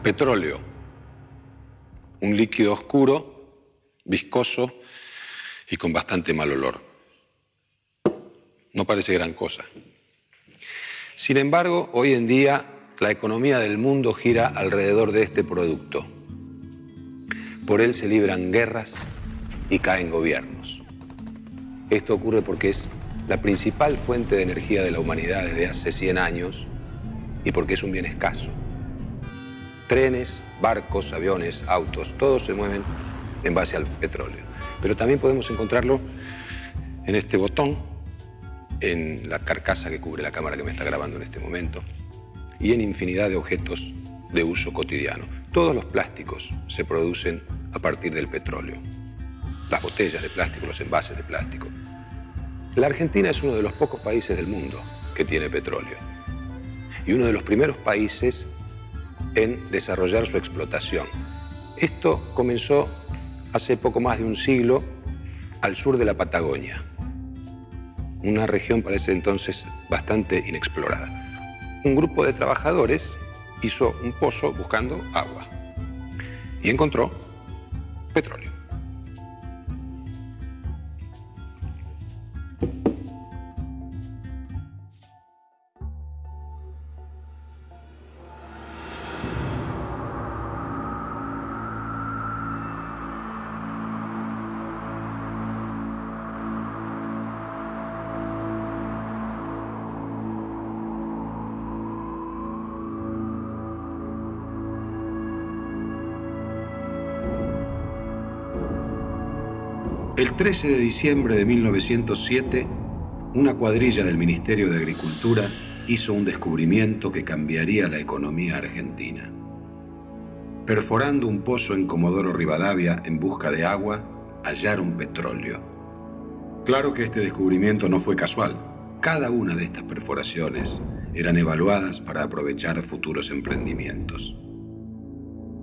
Petróleo, un líquido oscuro, viscoso y con bastante mal olor. No parece gran cosa. Sin embargo, hoy en día la economía del mundo gira alrededor de este producto. Por él se libran guerras y caen gobiernos. Esto ocurre porque es la principal fuente de energía de la humanidad desde hace 100 años y porque es un bien escaso. Trenes, barcos, aviones, autos, todos se mueven en base al petróleo. Pero también podemos encontrarlo en este botón, en la carcasa que cubre la cámara que me está grabando en este momento y en infinidad de objetos de uso cotidiano. Todos los plásticos se producen a partir del petróleo. Las botellas de plástico, los envases de plástico. La Argentina es uno de los pocos países del mundo que tiene petróleo y uno de los primeros países en desarrollar su explotación. Esto comenzó hace poco más de un siglo al sur de la Patagonia, una región para ese entonces bastante inexplorada. Un grupo de trabajadores hizo un pozo buscando agua y encontró petróleo. El 13 de diciembre de 1907, una cuadrilla del Ministerio de Agricultura hizo un descubrimiento que cambiaría la economía argentina. Perforando un pozo en Comodoro Rivadavia en busca de agua, hallaron petróleo. Claro que este descubrimiento no fue casual. Cada una de estas perforaciones eran evaluadas para aprovechar futuros emprendimientos.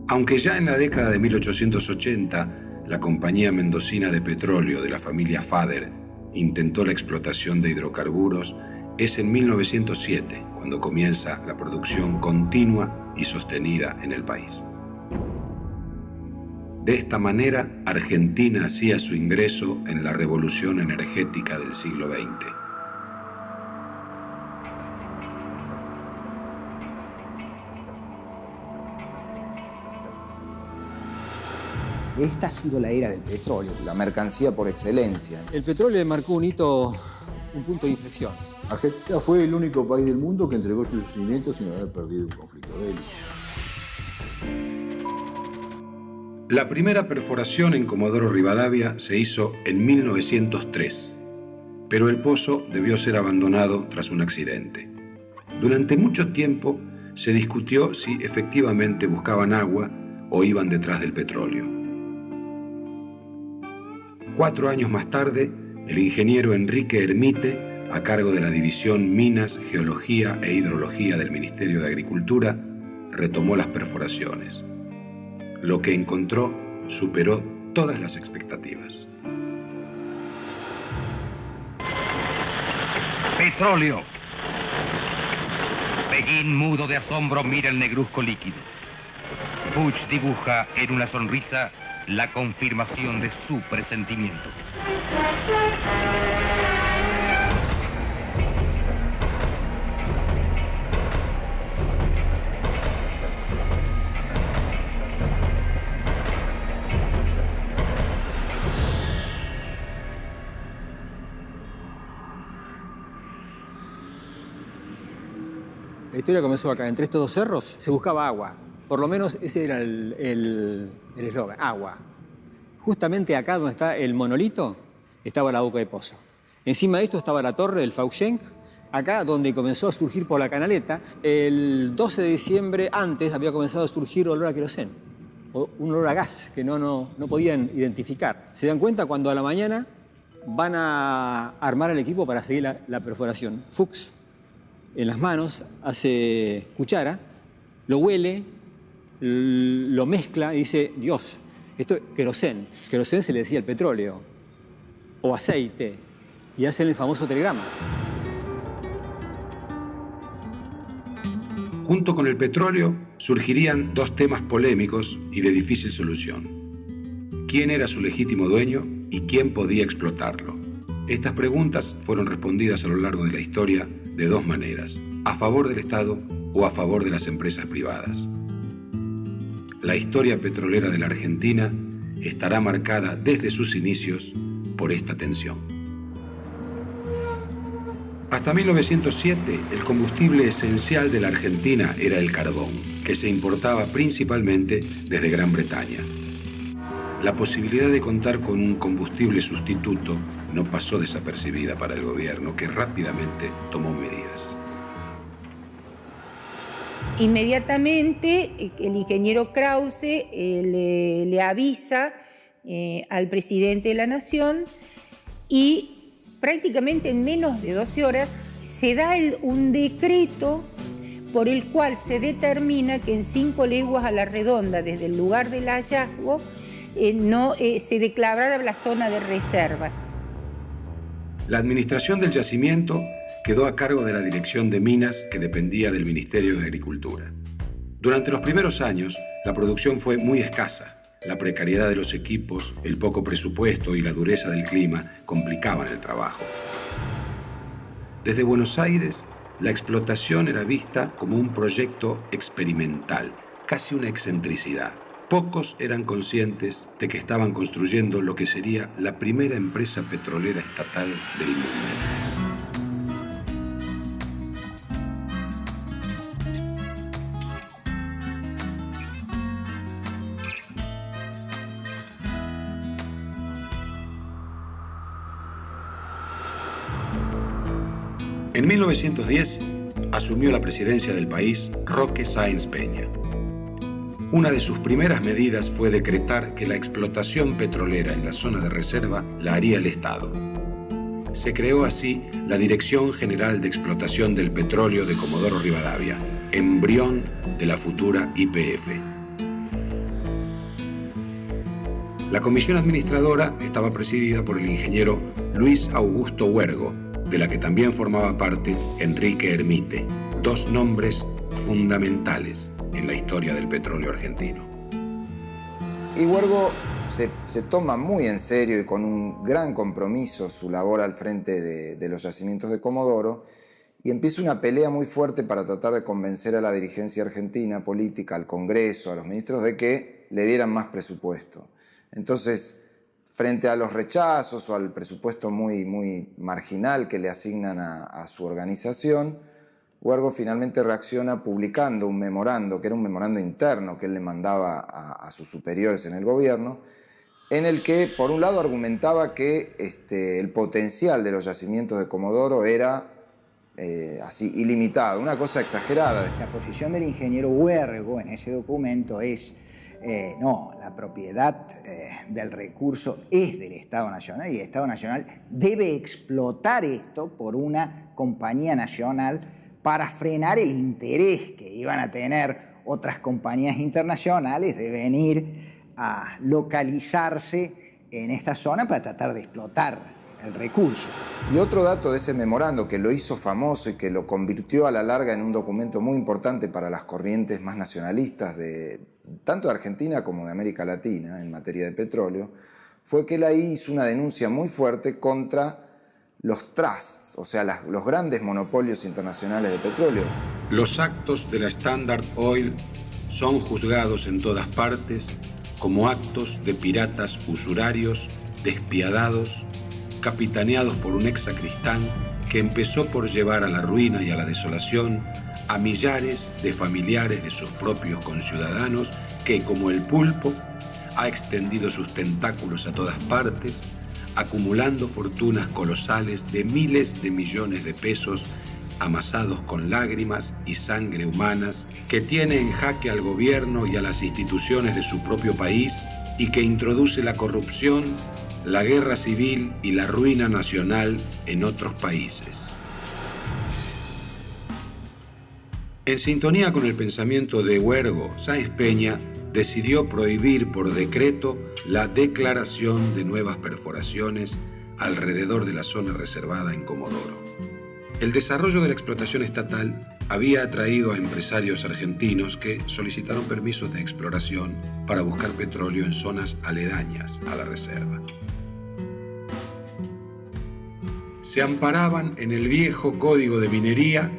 Aunque ya en la década de 1880, la compañía mendocina de petróleo de la familia Fader intentó la explotación de hidrocarburos, es en 1907 cuando comienza la producción continua y sostenida en el país. De esta manera, Argentina hacía su ingreso en la revolución energética del siglo XX. Esta ha sido la era del petróleo. La mercancía por excelencia. El petróleo marcó un hito, un punto de inflexión. Argentina fue el único país del mundo que entregó sus yacimientos sin haber perdido un conflicto bélico. La primera perforación en Comodoro Rivadavia se hizo en 1903, pero el pozo debió ser abandonado tras un accidente. Durante mucho tiempo se discutió si efectivamente buscaban agua o iban detrás del petróleo. 4 años más tarde, el ingeniero Enrique Hermite, a cargo de la División Minas, Geología e Hidrología del Ministerio de Agricultura, retomó las perforaciones. Lo que encontró superó todas las expectativas. Petróleo. Peguín, mudo de asombro, mira el negruzco líquido. Puig dibuja en una sonrisa la confirmación de su presentimiento. La historia comenzó acá, entre estos dos cerros se buscaba agua. Por lo menos ese era el eslogan, agua. Justamente acá donde está el monolito, estaba la boca de pozo. Encima de esto estaba la torre del Fauchenk. Acá donde comenzó a surgir por la canaleta, el 12 de diciembre antes había comenzado a surgir olor a queroseno, o un olor a gas que no podían identificar. Se dan cuenta cuando a la mañana van a armar el equipo para seguir la perforación. Fuchs, en las manos, hace cuchara, lo huele, lo mezcla y dice, Dios, esto es querosén. Querosén se le decía el petróleo, o aceite, y hacen el famoso telegrama. Junto con el petróleo, surgirían dos temas polémicos y de difícil solución. ¿Quién era su legítimo dueño y quién podía explotarlo? Estas preguntas fueron respondidas a lo largo de la historia de dos maneras: a favor del Estado o a favor de las empresas privadas. La historia petrolera de la Argentina estará marcada desde sus inicios por esta tensión. Hasta 1907, el combustible esencial de la Argentina era el carbón, que se importaba principalmente desde Gran Bretaña. La posibilidad de contar con un combustible sustituto no pasó desapercibida para el gobierno, que rápidamente tomó medidas. Inmediatamente el ingeniero Krause le avisa al presidente de la Nación y prácticamente en menos de 12 horas se da un decreto por el cual se determina que en 5 leguas a la redonda desde el lugar del hallazgo se declarara la zona de reserva. La administración del yacimiento quedó a cargo de la Dirección de Minas, que dependía del Ministerio de Agricultura. Durante los primeros años, la producción fue muy escasa. La precariedad de los equipos, el poco presupuesto y la dureza del clima complicaban el trabajo. Desde Buenos Aires, la explotación era vista como un proyecto experimental, casi una excentricidad. Pocos eran conscientes de que estaban construyendo lo que sería la primera empresa petrolera estatal del mundo. En 1910 asumió la presidencia del país Roque Sáenz Peña. Una de sus primeras medidas fue decretar que la explotación petrolera en la zona de reserva la haría el Estado. Se creó así la Dirección General de Explotación del Petróleo de Comodoro Rivadavia, embrión de la futura YPF. La comisión administradora estaba presidida por el ingeniero Luis Augusto Huergo, de la que también formaba parte Enrique Hermite, dos nombres fundamentales en la historia del petróleo argentino. Y Huergo se toma muy en serio y con un gran compromiso su labor al frente de los yacimientos de Comodoro y empieza una pelea muy fuerte para tratar de convencer a la dirigencia argentina política, al Congreso, a los ministros, de que le dieran más presupuesto. Entonces, frente a los rechazos o al presupuesto muy marginal que le asignan a su organización, Huergo finalmente reacciona publicando un memorando, que era un memorando interno que él le mandaba a sus superiores en el gobierno, en el que, por un lado, argumentaba que el potencial de los yacimientos de Comodoro era así ilimitado, una cosa exagerada. La posición del ingeniero Huergo en ese documento es no, la propiedad del recurso es del Estado Nacional y el Estado Nacional debe explotar esto por una compañía nacional para frenar el interés que iban a tener otras compañías internacionales de venir a localizarse en esta zona para tratar de explotar el recurso. Y otro dato de ese memorando que lo hizo famoso y que lo convirtió a la larga en un documento muy importante para las corrientes más nacionalistas tanto de Argentina como de América Latina en materia de petróleo, fue que él ahí hizo una denuncia muy fuerte contra los trusts, o sea, los grandes monopolios internacionales de petróleo. Los actos de la Standard Oil son juzgados en todas partes como actos de piratas usurarios, despiadados, capitaneados por un ex sacristán que empezó por llevar a la ruina y a la desolación a millares de familiares de sus propios conciudadanos que, como el pulpo, ha extendido sus tentáculos a todas partes, acumulando fortunas colosales de miles de millones de pesos amasados con lágrimas y sangre humanas, que tiene en jaque al gobierno y a las instituciones de su propio país y que introduce la corrupción, la guerra civil y la ruina nacional en otros países. En sintonía con el pensamiento de Huergo, Sáenz Peña decidió prohibir por decreto la declaración de nuevas perforaciones alrededor de la zona reservada en Comodoro. El desarrollo de la explotación estatal había atraído a empresarios argentinos que solicitaron permisos de exploración para buscar petróleo en zonas aledañas a la reserva. Se amparaban en el viejo código de minería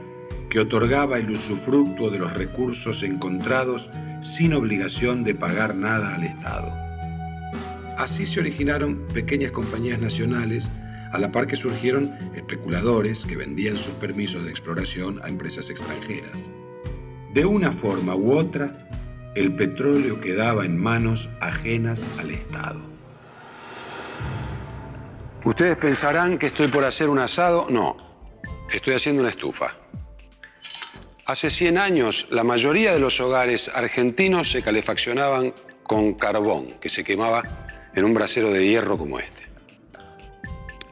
que otorgaba el usufructo de los recursos encontrados sin obligación de pagar nada al Estado. Así se originaron pequeñas compañías nacionales, a la par que surgieron especuladores que vendían sus permisos de exploración a empresas extranjeras. De una forma u otra, el petróleo quedaba en manos ajenas al Estado. Ustedes pensarán que estoy por hacer un asado. No, estoy haciendo una estufa. Hace 100 años, la mayoría de los hogares argentinos se calefaccionaban con carbón, que se quemaba en un brasero de hierro como este.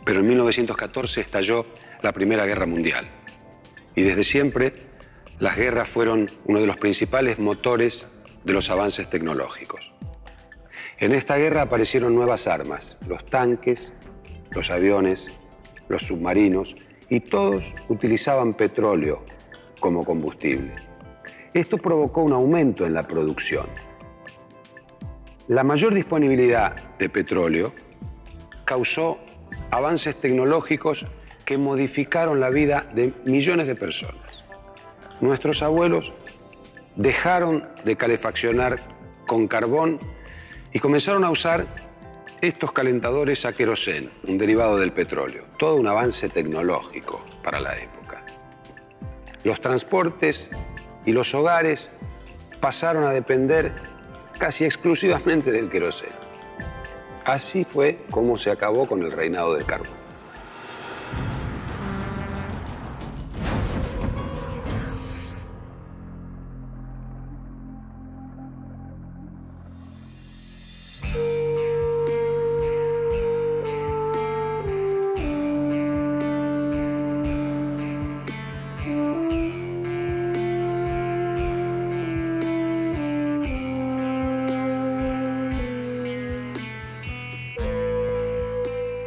Pero en 1914 estalló la Primera Guerra Mundial. Y desde siempre, las guerras fueron uno de los principales motores de los avances tecnológicos. En esta guerra aparecieron nuevas armas, los tanques, los aviones, los submarinos, y todos utilizaban petróleo como combustible. Esto provocó un aumento en la producción. La mayor disponibilidad de petróleo causó avances tecnológicos que modificaron la vida de millones de personas. Nuestros abuelos dejaron de calefaccionar con carbón y comenzaron a usar estos calentadores a queroseno, un derivado del petróleo. Todo un avance tecnológico para la época. Los transportes y los hogares pasaron a depender casi exclusivamente del queroseno. Así fue como se acabó con el reinado del carbón.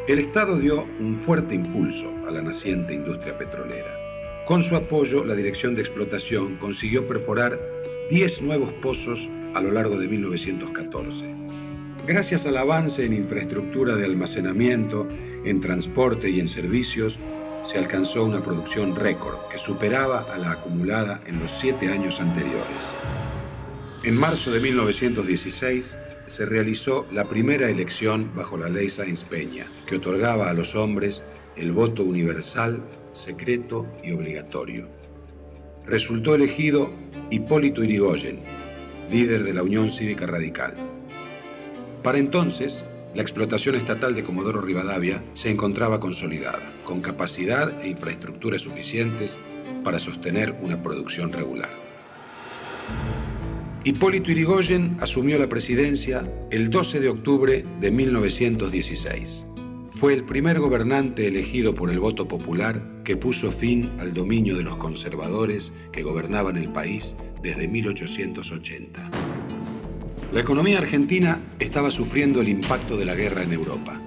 El Estado dio un fuerte impulso a la naciente industria petrolera. Con su apoyo, la Dirección de Explotación consiguió perforar 10 nuevos pozos a lo largo de 1914. Gracias al avance en infraestructura de almacenamiento, en transporte y en servicios, se alcanzó una producción récord que superaba a la acumulada en los 7 años anteriores. En marzo de 1916, se realizó la primera elección bajo la ley Sáenz-Peña, que otorgaba a los hombres el voto universal, secreto y obligatorio. Resultó elegido Hipólito Yrigoyen, líder de la Unión Cívica Radical. Para entonces, la explotación estatal de Comodoro Rivadavia se encontraba consolidada, con capacidad e infraestructuras suficientes para sostener una producción regular. Hipólito Yrigoyen asumió la presidencia el 12 de octubre de 1916. Fue el primer gobernante elegido por el voto popular que puso fin al dominio de los conservadores que gobernaban el país desde 1880. La economía argentina estaba sufriendo el impacto de la guerra en Europa.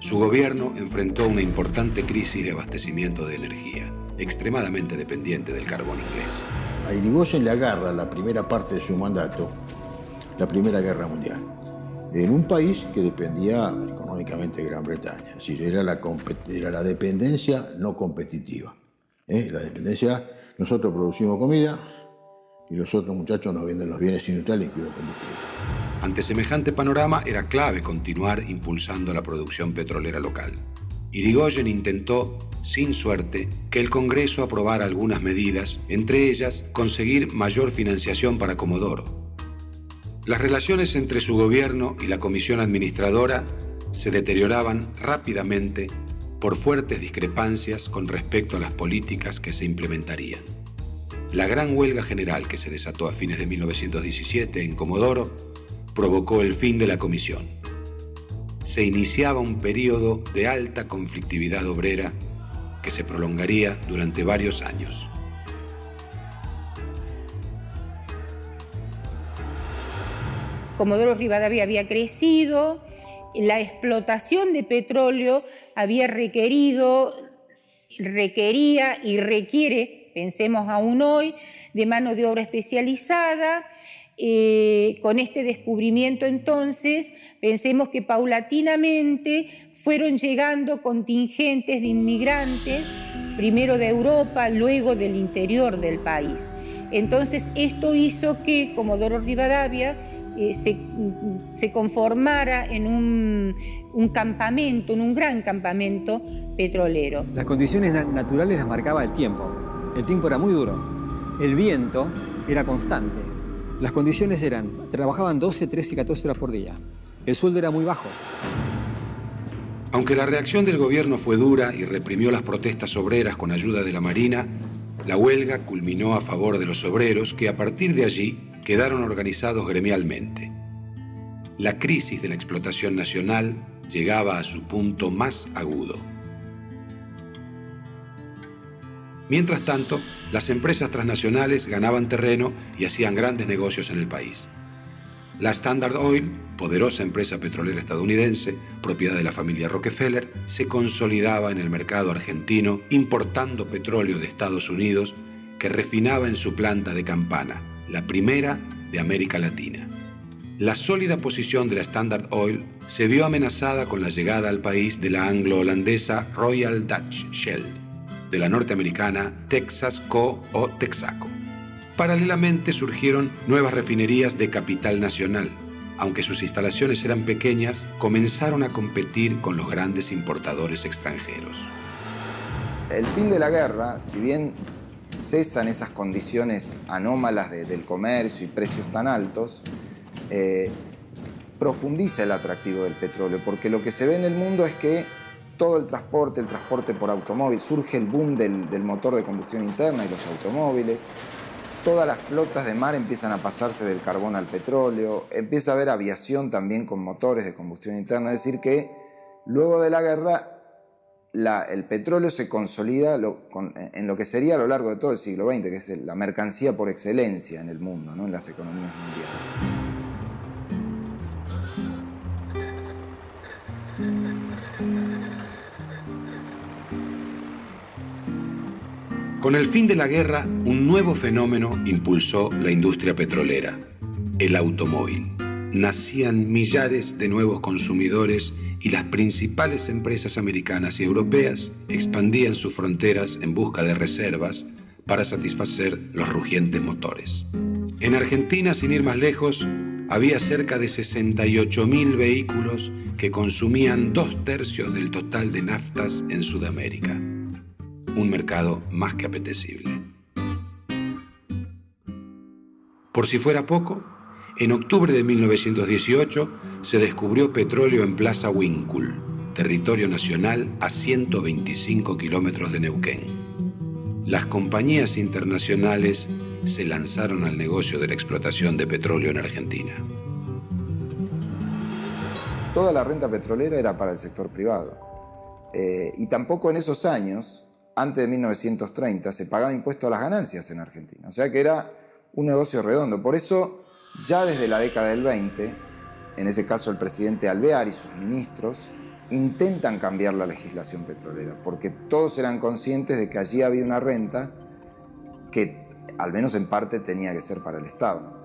Su gobierno enfrentó una importante crisis de abastecimiento de energía, extremadamente dependiente del carbón inglés. A Yrigoyen le agarra la primera parte de su mandato, la Primera Guerra Mundial, en un país que dependía económicamente de Gran Bretaña. Es decir, era la dependencia no competitiva. La dependencia, nosotros producimos comida y los otros muchachos nos venden los bienes industriales, incluido combustible. Ante semejante panorama, era clave continuar impulsando la producción petrolera local. Yrigoyen intentó, sin suerte, que el Congreso aprobara algunas medidas, entre ellas conseguir mayor financiación para Comodoro. Las relaciones entre su gobierno y la comisión administradora se deterioraban rápidamente por fuertes discrepancias con respecto a las políticas que se implementarían. La gran huelga general que se desató a fines de 1917 en Comodoro provocó el fin de la comisión. Se iniciaba un periodo de alta conflictividad obrera que se prolongaría durante varios años. Comodoro Rivadavia había crecido, la explotación de petróleo había requería y requiere pensemos aún hoy, de mano de obra especializada. Con este descubrimiento entonces, pensemos que paulatinamente fueron llegando contingentes de inmigrantes, primero de Europa, luego del interior del país. Entonces esto hizo que Comodoro Rivadavia se conformara en un campamento, en un gran campamento petrolero. Las condiciones naturales las marcaba el tiempo. El tiempo era muy duro. El viento era constante. Las condiciones eran, trabajaban 12, 13 y 14 horas por día. El sueldo era muy bajo. Aunque la reacción del gobierno fue dura y reprimió las protestas obreras con ayuda de la Marina, la huelga culminó a favor de los obreros que a partir de allí quedaron organizados gremialmente. La crisis de la explotación nacional llegaba a su punto más agudo. Mientras tanto, las empresas transnacionales ganaban terreno y hacían grandes negocios en el país. La Standard Oil, poderosa empresa petrolera estadounidense, propiedad de la familia Rockefeller, se consolidaba en el mercado argentino importando petróleo de Estados Unidos que refinaba en su planta de Campana, la primera de América Latina. La sólida posición de la Standard Oil se vio amenazada con la llegada al país de la anglo-holandesa Royal Dutch Shell, de la norteamericana Texas Co. o Texaco. Paralelamente surgieron nuevas refinerías de capital nacional. Aunque sus instalaciones eran pequeñas, comenzaron a competir con los grandes importadores extranjeros. El fin de la guerra, si bien cesan esas condiciones anómalas del comercio y precios tan altos, profundiza el atractivo del petróleo, porque lo que se ve en el mundo es que todo el transporte por automóvil, surge el boom del motor de combustión interna y los automóviles. Todas las flotas de mar empiezan a pasarse del carbón al petróleo, empieza a haber aviación también con motores de combustión interna, es decir que luego de la guerra el petróleo se consolida en lo que sería a lo largo de todo el siglo XX, que es la mercancía por excelencia en el mundo, ¿no? En las economías mundiales. Con el fin de la guerra, un nuevo fenómeno impulsó la industria petrolera, el automóvil. Nacían millares de nuevos consumidores y las principales empresas americanas y europeas expandían sus fronteras en busca de reservas para satisfacer los rugientes motores. En Argentina, sin ir más lejos, había cerca de 68.000 vehículos que consumían 2/3 del total de naftas en Sudamérica. Un mercado más que apetecible. Por si fuera poco, en octubre de 1918 se descubrió petróleo en Plaza Huíncul, territorio nacional a 125 kilómetros de Neuquén. Las compañías internacionales se lanzaron al negocio de la explotación de petróleo en Argentina. Toda la renta petrolera era para el sector privado. Y tampoco en esos años, antes de 1930, se pagaba impuesto a las ganancias en Argentina. O sea que era un negocio redondo. Por eso, ya desde la década del 20, en ese caso el presidente Alvear y sus ministros, intentan cambiar la legislación petrolera, porque todos eran conscientes de que allí había una renta que, al menos en parte, tenía que ser para el Estado.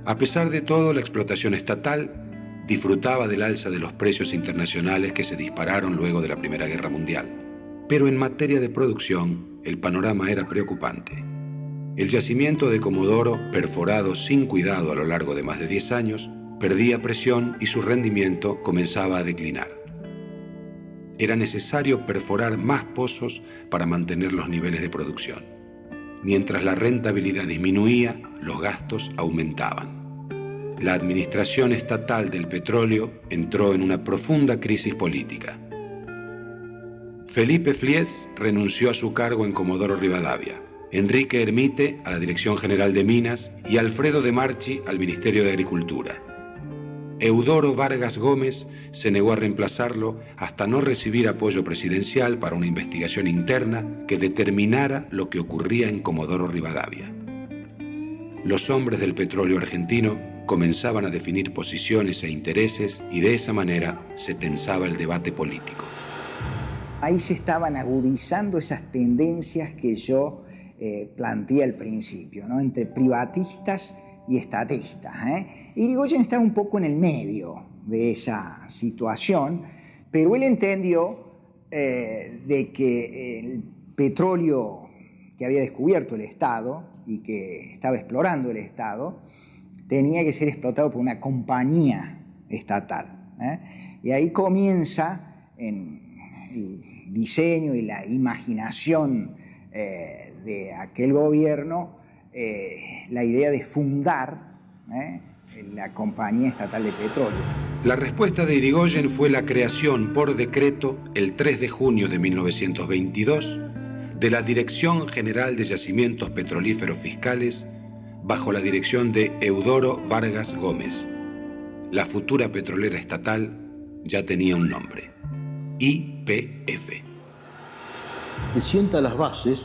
A pesar de todo, la explotación estatal disfrutaba del alza de los precios internacionales que se dispararon luego de la Primera Guerra Mundial. Pero en materia de producción, el panorama era preocupante. El yacimiento de Comodoro, perforado sin cuidado a lo largo de más de 10 años, perdía presión y su rendimiento comenzaba a declinar. Era necesario perforar más pozos para mantener los niveles de producción. Mientras la rentabilidad disminuía, los gastos aumentaban. La administración estatal del petróleo entró en una profunda crisis política. Felipe Flies renunció a su cargo en Comodoro Rivadavia, Enrique Hermite a la Dirección General de Minas y Alfredo de Marchi al Ministerio de Agricultura. Eudoro Vargas Gómez se negó a reemplazarlo hasta no recibir apoyo presidencial para una investigación interna que determinara lo que ocurría en Comodoro Rivadavia. Los hombres del petróleo argentino comenzaban a definir posiciones e intereses y de esa manera se tensaba el debate político. Ahí se estaban agudizando esas tendencias que yo planteé al principio, ¿no? Entre privatistas y estatistas. Irigoyen estaba un poco en el medio de esa situación, pero él entendió de que el petróleo que había descubierto el Estado y que estaba explorando el Estado tenía que ser explotado por una compañía estatal. Y ahí comienza en el diseño y la imaginación de aquel gobierno la idea de fundar la Compañía Estatal de Petróleo. La respuesta de Irigoyen fue la creación por decreto el 3 de junio de 1922 de la Dirección General de Yacimientos Petrolíferos Fiscales bajo la dirección de Eudoro Vargas Gómez. La futura petrolera estatal ya tenía un nombre: YPF. Se sienta las bases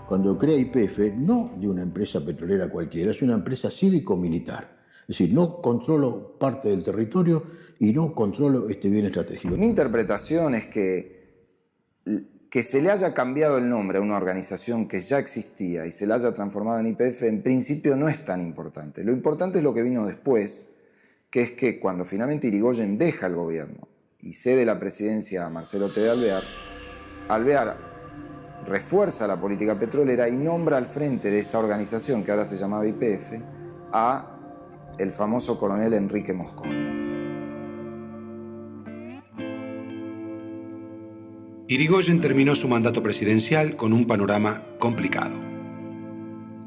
cuando crea YPF, no de una empresa petrolera cualquiera, es una empresa cívico-militar. Es decir, no controlo parte del territorio y no controlo este bien estratégico. Mi interpretación es que se le haya cambiado el nombre a una organización que ya existía y se la haya transformado en YPF, en principio no es tan importante. Lo importante es lo que vino después, que es que cuando finalmente Irigoyen deja el gobierno y cede la presidencia a Marcelo T. de Alvear, Alvear refuerza la política petrolera y nombra al frente de esa organización, que ahora se llamaba YPF, a el famoso coronel Enrique Mosconi. Irigoyen terminó su mandato presidencial con un panorama complicado.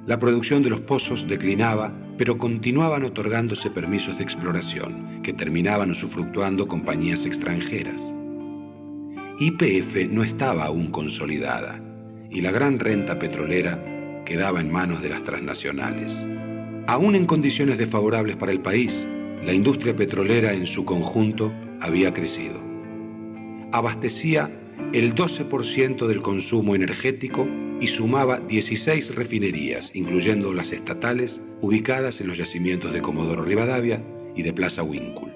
La producción de los pozos declinaba, pero continuaban otorgándose permisos de exploración que terminaban usufructuando compañías extranjeras. YPF no estaba aún consolidada y la gran renta petrolera quedaba en manos de las transnacionales. Aún en condiciones desfavorables para el país, la industria petrolera en su conjunto había crecido. Abastecía el 12% del consumo energético y sumaba 16 refinerías, incluyendo las estatales, ubicadas en los yacimientos de Comodoro Rivadavia y de Plaza Huíncul.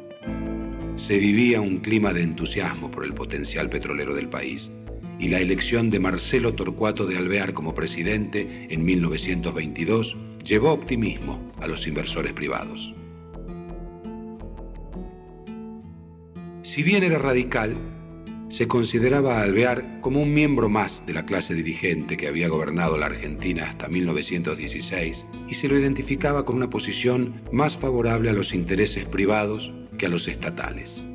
Se vivía un clima de entusiasmo por el potencial petrolero del país, y la elección de Marcelo Torcuato de Alvear como presidente en 1922 llevó optimismo a los inversores privados. Si bien era radical, se consideraba a Alvear como un miembro más de la clase dirigente que había gobernado la Argentina hasta 1916 y se lo identificaba con una posición más favorable a los intereses privados que a los estatales.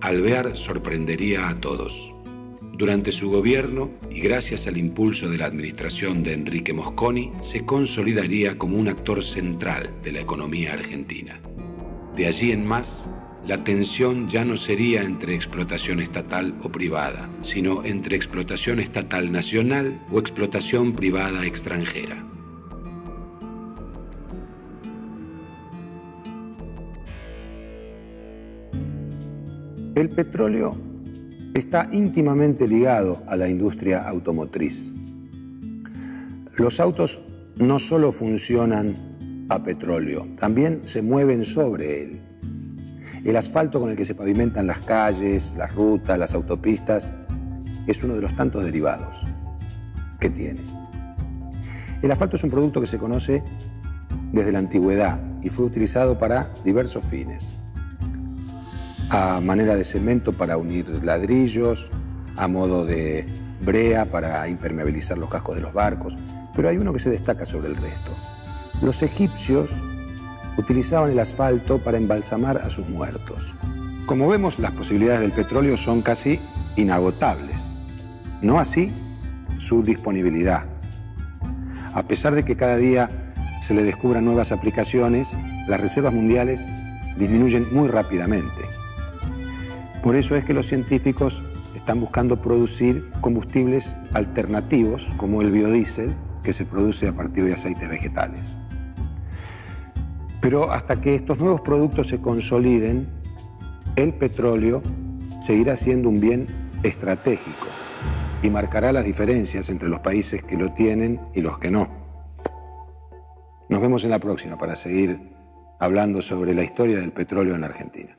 Alvear sorprendería a todos. Durante su gobierno, y gracias al impulso de la administración de Enrique Mosconi, se consolidaría como un actor central de la economía argentina. De allí en más, la tensión ya no sería entre explotación estatal o privada, sino entre explotación estatal nacional o explotación privada extranjera. El petróleo está íntimamente ligado a la industria automotriz. Los autos no solo funcionan a petróleo, también se mueven sobre él. El asfalto con el que se pavimentan las calles, las rutas, las autopistas, es uno de los tantos derivados que tiene. El asfalto es un producto que se conoce desde la antigüedad y fue utilizado para diversos fines. A manera de cemento para unir ladrillos, a modo de brea para impermeabilizar los cascos de los barcos, pero hay uno que se destaca sobre el resto. Los egipcios utilizaban el asfalto para embalsamar a sus muertos. Como vemos, las posibilidades del petróleo son casi inagotables, no así su disponibilidad. A pesar de que cada día se le descubran nuevas aplicaciones, las reservas mundiales disminuyen muy rápidamente. Por eso es que los científicos están buscando producir combustibles alternativos, como el biodiesel, que se produce a partir de aceites vegetales. Pero hasta que estos nuevos productos se consoliden, el petróleo seguirá siendo un bien estratégico y marcará las diferencias entre los países que lo tienen y los que no. Nos vemos en la próxima para seguir hablando sobre la historia del petróleo en la Argentina.